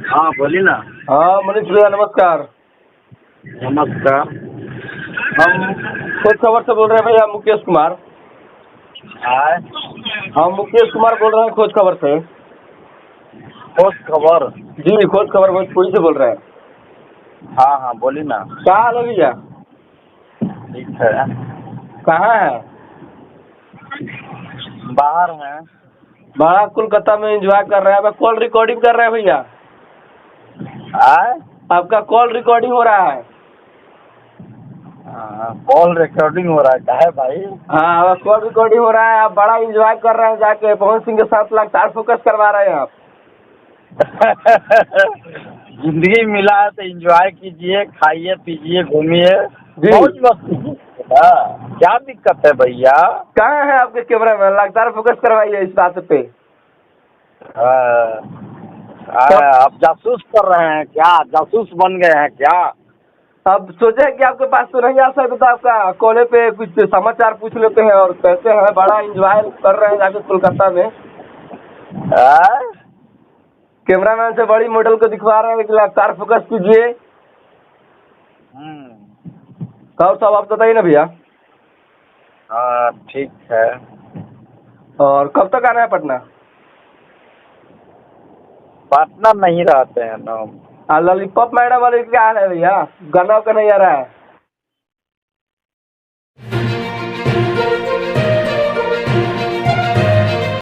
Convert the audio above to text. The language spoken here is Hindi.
हाँ बोलिए ना। हाँ मनीष भैया नमस्कार। नमस्कार। हम खोज खबर से बोल रहे हैं भैया, मुकेश कुमार। आए हम मुकेश कुमार बोल रहे हैं खोज खबर से। खोज खबर। जी खोज खबर भोजपुरी से बोल रहे हैं। हाँ हाँ बोलिए ना। क्या हाल है भैया? ठीक है। कहाँ है? बाहर हैं। बड़ा कोलकाता में एंजॉय कर रहे हैं। अब कॉल रिकॉर्डिंग कर रहे हैं भैया। आए आपका कॉल रिकॉर्डिंग हो रहा है। कॉल रिकॉर्डिंग हो रहा है भाई। हाँ अब कॉल रिकॉर्डिंग हो रहा है। आप बड़ा एंजॉय कर रहे हैं, जाके पवन सिंह के साथ लगातार फोकस करवा रहे हैं आप। जिंदगी मिला है तो एंजॉय कीजिए, खाइए पीजिए घूमिए, जी। मौज मस्ती कीजिए। क्या दिक्कत है भैया? कहाँ है आपके कैमरा में? लगातार फोकस करवाइए इस बात पे। आप जासूस कर रहे हैं क्या? जासूस बन गए हैं क्या? अब सोचे कि आपके पास तो नहीं आ सकता, तो आपका कॉले पे कुछ समाचार पूछ लेते हैं। और कैसे हैं? बड़ा एंजॉय कर रहे हैं जाके कोलकाता में। कैमरामैन से बड़ी मॉडल को दिखवा रहे हैं कि लगातार फोकस कीजिए। और सब आप बताइए ना भैया। हाँ ठीक है। और कब तक आना है पटना? पटना नहीं रहते हैं ना। लॉलीपॉप मैडम वाले क्या हाल है भैया? गाना का नहीं आ रहा है।